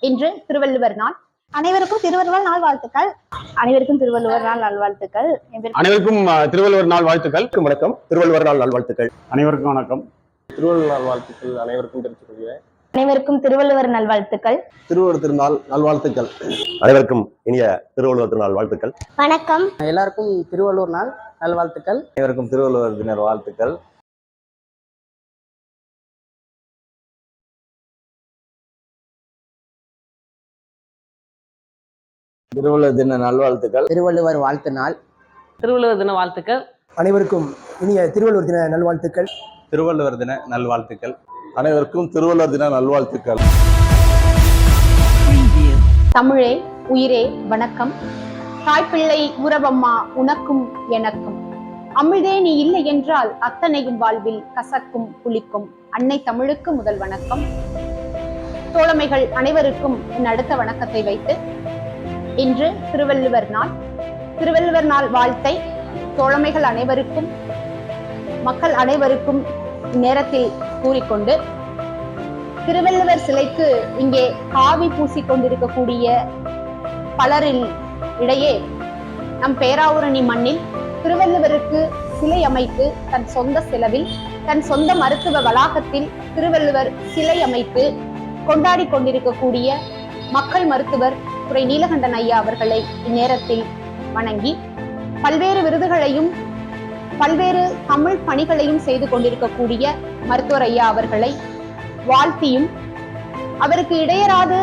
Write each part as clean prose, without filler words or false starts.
இன்று திருவள்ளுவர் நாள். அனைவருக்கும் திருவள்ளுவர் நாள் வாழ்த்துக்கள். அனைவருக்கும் திருவள்ளுவர் நாள் நல்வாழ்த்துக்கள். அனைவருக்கும் திருவள்ளுவர் நாள் வாழ்த்துக்கள். வணக்கம். திருவள்ளுவர் நாள் நல்வாழ்த்துக்கள். அனைவருக்கும் வணக்கம். திருவள்ளுவர் நாள் வாழ்த்துக்கள் அனைவருக்கும் தெரிவித்துக் கொள்கிறேன். அனைவருக்கும் திருவள்ளுவர் நல்வாழ்த்துக்கள். திருவள்ளுவர் திருநாள் நல்வாழ்த்துக்கள். அனைவருக்கும் இனிய திருவள்ளுவர் திருநாள் வாழ்த்துக்கள். வணக்கம். எல்லாருக்கும் திருவள்ளுவர் நாள் நல்வாழ்த்துக்கள். அனைவருக்கும் திருவள்ளுவர் தின வாழ்த்துக்கள். திருவள்ளுவர் தின நல்வாழ்த்துக்கள். திருவள்ளுவர் வாழ்த்து நாள். திருவள்ளுவர் தின வாழ்த்துக்கள். அனைவருக்கும் இனிய திருவள்ளுவர் தின நல்வாழ்த்துக்கள். திருவள்ளுவர் தின நல்வாழ்த்துக்கள். அனைவருக்கும் திருவள்ளுவர் தின நல்வாழ்த்துக்கள். தமிழே உயிரே வணக்கம். தாய்ப்பிள்ளை உறவம்மா உனக்கும் எனக்கும். அமிழ்தே நீ இல்லை என்றால் அத்தனையும் வாழ்வில் கசக்கும் புளிக்கும். அன்னை தமிழுக்கு முதல் வணக்கம். தோழமைகள் அனைவருக்கும் என் அடுத்த வணக்கத்தை வைத்து இன்று திருவள்ளுவர் நாள். திருவள்ளுவர் நாள் வாழ்த்தை தோழமைகள் அனைவருக்கும் மக்கள் அனைவருக்கும் நேரத்தில் கூறிக்கொண்டு, திருவள்ளுவர் சிலைக்கு இங்கே காவி பூசிக்கொண்டிருக்கக்கூடிய பலரின் இடையே நம் பேராவூரணி மண்ணில் திருவள்ளுவருக்கு சிலை அமைத்து தன் சொந்த செலவில் தன் சொந்த மருத்துவ வளாகத்தில் திருவள்ளுவர் சிலை அமைத்து கொண்டாடி கொண்டிருக்கக்கூடிய மக்கள் மருத்துவர் துரை நீலகண்டன் ஐயா அவர்களை இந்நேரத்தில் வணங்கி, பல்வேறு விருதுகளையும் பல்வேறு தமிழ் பணிகளையும் செய்து கொண்டிருக்கக்கூடிய மருத்துவர் ஐயா அவர்களை வாழ்த்தியும், அவருக்கு இடையராது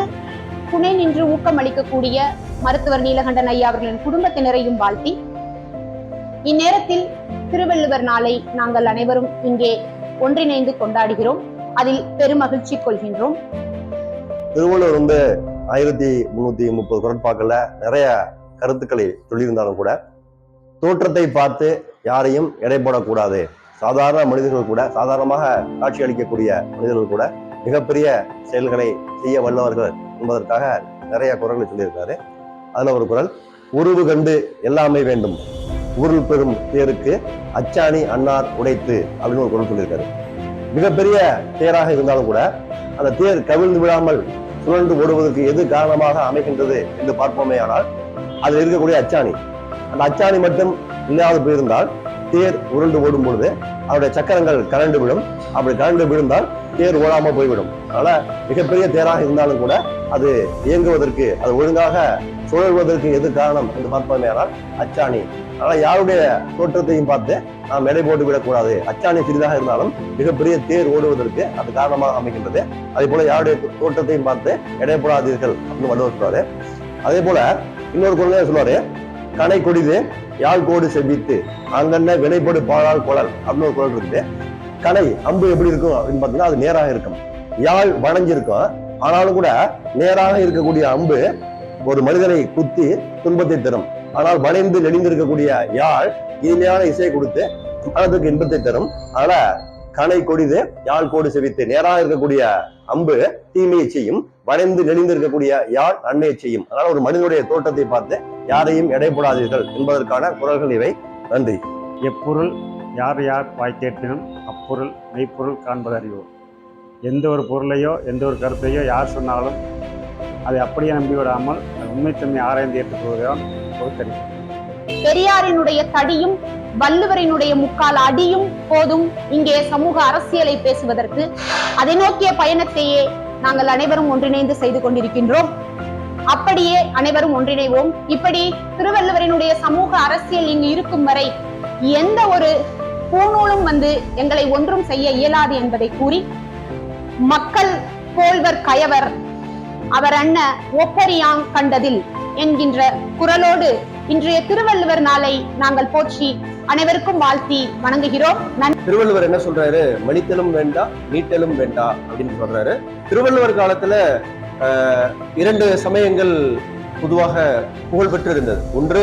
துணை நின்று ஊக்கமளிக்கக்கூடிய மருத்துவர் நீலகண்டன் ஐயா அவர்களின் குடும்பத்தினரையும் வாழ்த்தி, இந்நேரத்தில் திருவள்ளுவர் நாளை நாங்கள் அனைவரும் இங்கே ஒன்றிணைந்து கொண்டாடுகிறோம். அதில் பெருமகிழ்ச்சி கொள்கின்றோம். திருவள்ளுவர் 1330 குறட்பாக்கள்ல நிறைய கருத்துக்களை சொல்லியிருந்தாலும் கூட, தோற்றத்தை பார்த்து யாரையும் எடை போடக்கூடாது. சாதாரண மனிதர்கள் கூட, சாதாரணமாக காட்சி அளிக்கக்கூடிய மனிதர்கள் கூட மிகப்பெரிய செயல்களை செய்ய வல்லவர்கள் என்பதற்காக நிறைய குறள்களை சொல்லியிருக்காரு. அதுல ஒரு குறள், உருவு கண்டு எல்லாமே வேண்டும், ஊருள் பெறும் தேருக்கு அச்சாணி அன்னார் உடைத்து அப்படின்னு ஒரு குறள் சொல்லியிருக்காரு. மிகப்பெரிய தேராக இருந்தாலும் கூட அந்த தேர் கவிழ்ந்து விடாமல் சுழன்று ஓடுவதற்கு எது காரணமாக அமைகின்றது என்று பார்ப்போமே ஆனால் அதில் இருக்கக்கூடிய அச்சாணி. அந்த அச்சாணி மட்டும் இல்லாது போயிருந்தால் தேர் உருண்டு ஓடும் பொழுது அவருடைய சக்கரங்கள் கரண்டு விடும். அப்படி கரண்டு விழுந்தால் தேர் ஓடாமல் போய்விடும். அதனால மிகப்பெரிய தேராக இருந்தாலும் கூட அது இயங்குவதற்கு, அது ஒழுங்காக சுழல்வதற்கு எது காரணம் என்று பார்ப்போமே ஆனால் அச்சாணி. ஆனால் யாருடைய தோற்றத்தையும் பார்த்து நாம் எடை போட்டு விடக்கூடாது. அச்சாணி சிறிதாக இருந்தாலும் மிகப்பெரிய தேர் ஓடுவதற்கு அது காரணமாக அமைகின்றது. அதே போல யாருடைய தோற்றத்தையும் பார்த்து எடை போடாதீர்கள் அப்படின்னு வள்ளுவர் சொல்றாரு. அதே போல இன்னொரு குறளே சொல்லுவாரு, கனை கொடிது யாழ் கோடு செவ்வித்து அங்கன்ன வினைப்படு பாழால் குழல் அப்படின்னு ஒரு குறள் இருக்குது. கனை அம்பு எப்படி இருக்கும் அப்படின்னு பார்த்தீங்கன்னா அது நேராக இருக்கும். யாழ் வளைஞ்சிருக்கும். ஆனாலும் கூட நேராக இருக்கக்கூடிய அம்பு ஒரு மனிதனை குத்தி துன்பத்தை தரும். ஆனால் வளைந்து நெளிந்திருக்கக்கூடிய யாழ் இனிமையான இசையை கொடுத்து மனதுக்கு இன்பத்தை தரும். அதனால கனை கொடிது யாழ் கோடு செவித்து, நேராக இருக்கக்கூடிய அம்பு தீமையை செய்யும், வளைந்து நெளிந்திருக்கக்கூடிய யாழ் நன்மையை செய்யும். அதனால ஒரு மனிதனுடைய தோற்றத்தை பார்த்து யாரையும் எடை போடாதீர்கள் என்பதற்கான குறள்கள் இவை. நன்றி. எப்பொருள் யார் யார் வாய் கேட்பினும் அப்பொருள் மெய்ப்பொருள் காண்பது அறிவோம். எந்த ஒரு பொருளையோ எந்த ஒரு கருத்தையோ யார் சொன்னாலும் அதை அப்படியே நம்பிவிடாமல் உண்மைத்தன்மை ஆராய்ந்து ஏற்றுக்கொள்வதுதான் பொறுத்தறிவு. பெரியாரினுடைய தடியும் வள்ளுவரினுடைய முக்கால் அடியும் போதும் இங்கே சமூக அரசியலை பேசுவதற்கு. அதை நோக்கிய பயணத்தையே நாங்கள் அனைவரும் ஒன்றிணைந்து செய்து கொண்டிருக்கின்றோம். அப்படியே அனைவரும் ஒன்றிணைவோம். இப்படி திருவள்ளுவரினுடைய சமூக அரசியல் இங்கு இருக்கும் வரை எந்த ஒரு பூநூலும் எங்களை ஒன்றும் செய்ய இயலாது என்பதை கூறி, மக்கள் போல்வர் கயவர் அவர் அண்ண ஒப்பரியாங் கண்டதில் என்கின்ற குரலோடு இன்றைய திருவள்ளுவர் நாளை நாங்கள் போற்றி அனைவருக்கும் வாழ்த்தி வணங்குகிறோம். திருவள்ளுவர் என்ன சொல்றாரு? மணித்தலும் வேண்டா நீட்டலும் வேண்டா அப்படின்னு சொல்றாரு. திருவள்ளுவர் காலத்துல 2 சமயங்கள் பொதுவாக புகழ்பெற்று இருந்தது. ஒன்று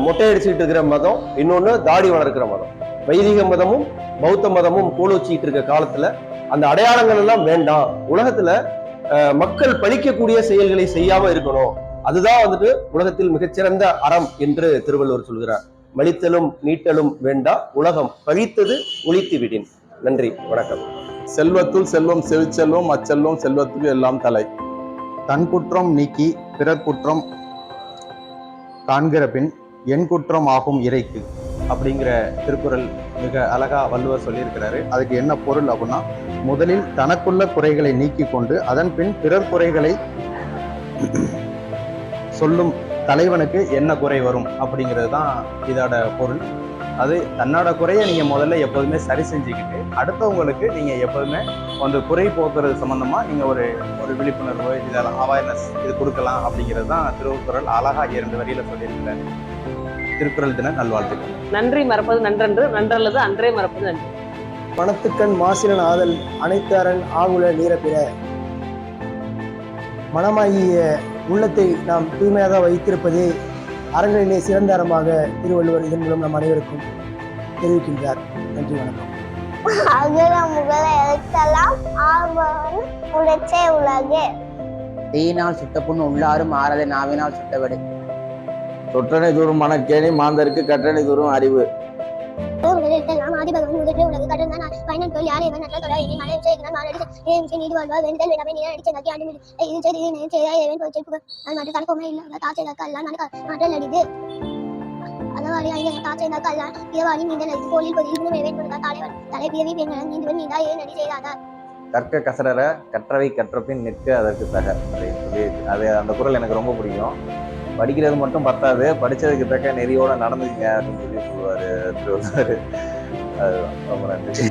மொட்டை அடிச்சுட்டு இருக்கிற மதம், இன்னொன்னு தாடி வளர்க்கிற மதம். வைதிக மதமும் பௌத்த மதமும் கோலோச்சிட்டு இருக்க காலத்துல அந்த அடையாளங்கள் எல்லாம் வேண்டாம், உலகத்துல மக்கள் பழிக்கக்கூடிய செயல்களை செய்யாம இருக்கணும், அதுதான் உலகத்தில் மிகச்சிறந்த அறம் என்று திருவள்ளுவர் சொல்கிறார். மலித்தலும் நீட்டலும் வேண்டா, உலகம் பழித்தது ஒழித்து விடின். நன்றி, வணக்கம். செல்வத்துள் செல்வம் செவிச்செல்வம், அச்செல்வம் செல்வத்துக்கு எல்லாம் தலை. தன் குற்றம் நீக்கி பிறர் குற்றம் காண்கிற பின் என் குற்றம் ஆகும் இறைக்கு அப்படிங்கிற திருக்குறள் மிக அழகா வள்ளுவர் சொல்லியிருக்கிறாரு. அதுக்கு என்ன பொருள் அப்படின்னா, முதலில் தனக்குள்ள குறைகளை நீக்கி கொண்டு அதன் பின் பிறர் குறைகளை சொல்லும் தலைவனுக்கு என்ன குறை வரும் அப்படிங்கிறது தான் இதோட பொருள். அது தன்னோட குறையை நீங்கள் முதல்ல எப்போதுமே சரி செஞ்சுக்கிட்டு அடுத்தவங்களுக்கு நீங்கள் எப்போதுமே அந்த குறை போக்குறது சம்மந்தமாக நீங்கள் ஒரு விழிப்புணர்வு இதெல்லாம் அவேர்னஸ் இது கொடுக்கலாம் அப்படிங்கிறது தான் திருக்குறள் அழகாக 2 வரியில் சொல்லியிருக்கிறார். திருக்குறள் தின நல்வாழ்த்துக்கள். நன்றி மறப்பது நன்றன்று, நன்றல்லது அன்றே மறப்பது நன்றி. மனத்துக்கண் மாசிலன் ஆதல் அனைத்தாரன் ஆகுல நீரப்பிற. மனமாகிய உள்ளத்தை நாம் தூய்மையாக வைத்திருப்பதே அறங்களிலே சிறந்த அறமாக திருவள்ளுவர் இதன் மூலம் நம் அனைவருக்கும் தெரிவிக்கின்றார். நன்றி, வணக்கம். அகர முகல எழுத்தெல்லாம் ஆர்வம் உழைச்சே உலகே. தீயினால் சுட்ட புண் உள்ளாரும் ஆறதை நாவினால் சுட்டவிடு. தொற்றனை தூரும் மனக்கேணி மாந்தருக்கு கற்றனை தூரும் அறிவு. எழுத்தெல்லாம் ஆதிபகவன் முதற்றே உலகு கடந்தான் பயனற்கொள் யாரை நற்ற தொலை இனி மலை செய்கிறான் மாநில நீதி வாழ்வா வெண்டல் விடவே நீ அடிச்ச நக்கி அடி இது செய்தி செய்ய போச்சு அது மட்டும் தனக்குமே இல்லை தாச்சைக்கு எல்லாம் மாற்றல் அடிது அதவாறு தாச்சைக்கு எல்லாம் இரவாணி நீண்ட நடித்து கோயில் கொதில் வேவேன் கொடுத்தா தலைவன் தலைப்பியவி பெண்களும் நீண்டுவன் நீண்டா ஏன் நடி செய்தாதா. கற்க கசடர கற்றவை கற்றபின் நிற்க அதற்கு தக அப்படின்னு சொல்லி அது அந்த குறள் எனக்கு ரொம்ப பிடிக்கும். படிக்கிறது மட்டும் பத்தாது, படிச்சதுக்கு தக்க நெறியோட நடந்துங்க அப்படின்னு சொல்லி சொல்லுவாரு திருவள்ளுவர். ரொம்ப நன்றி.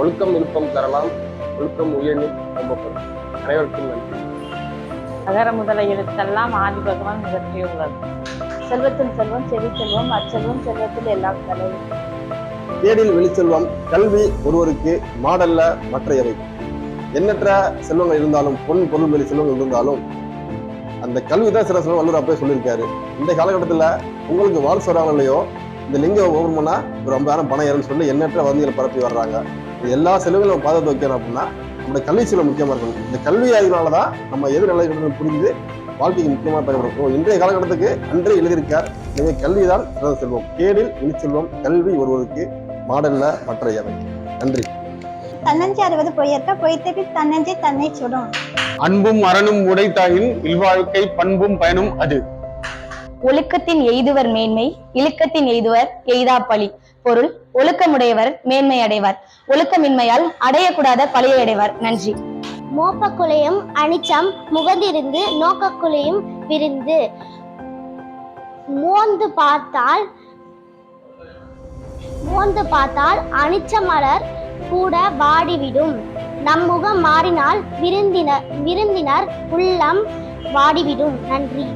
ஒழுக்கம் விருப்பம் தரலாம், ஒழுக்கம் உயர்நில் நம்பப்படும். அனைவருக்கும் நன்றி. அகர முதல எழுத்தெல்லாம் ஆதி பகவான் முதற்றே உள்ளது. செல்வத்தில் செல்வம் செவி செல்வம் அச்செல்வம் செல்வத்தில் எல்லாம் தலைவர். தேடில் வெளிச்செல்வம் கல்வி ஒருவருக்கு மாடல்ல மற்றையவை. எண்ணற்ற செல்வங்கள் இருந்தாலும் பொன் பொருள் வெளி செல்வங்கள் இருந்தாலும் அந்த கல்வி தான் சில செல்வம் வள்ளுவர் அப்பவே சொல்லியிருக்காரு. இந்த காலகட்டத்தில் உங்களுக்கு வாழ் சொல்றாங்க இல்லையோ, இந்த லிங்கம் ஓபன் பண்ணா ஒரு 50,000 பணம் ஏறும்னு சொல்லி எண்ணற்ற வந்திகளை பரப்பி வர்றாங்க. இது எல்லா செலவுகளும் பாதுகாத்து வைக்கணும் அப்படின்னா நம்முடைய கல்வி செல்வம் முக்கியமா இருக்கணும். இந்த கல்வி ஆய்வுனாலதான் நம்ம எது நல்ல புரிந்து வாழ்க்கைக்கு முக்கியமாக பயன்படுத்தும். இன்றைய காலகட்டத்துக்கு அன்றே எழுதியிருக்கார். எனவே கல்விதான் சிறந்த செல்வம். கேடில் வெளிச்செல்வம் கல்வி ஒருவருக்கு மாடல்ல மற்றையவை. நன்றி. தன்னஞ்சை அறிவது பொய்யற்க பொய்த்தபி தன்னஞ்சை தன்னை சுடும். அன்பும் அறனும் உடைத்தாயின் இல்வாழ்க்கை பண்பும் பயனும் அது. ஒழுக்கத்தின் எய்துவர் மேன்மை, இழுக்கத்தின் எய்துவர் எய்தா பழி. பொருள்: ஒழுக்கமுடையவர் மேன்மை அடைவார், ஒழுக்கமின்மையால் அடையக்கூடாத பழியை அடைவார். நன்றி. மோப்பக்குலையும் அனிச்சம் முகந்திருந்து நோக்கக்குலையும் விருந்து. மோந்து பார்த்தால் அனிச்ச மலர் கூட வாடிவிடும். நம் முகம் மாறினால் விருந்தினர் உள்ளம் வாடிவிடும். நன்றி.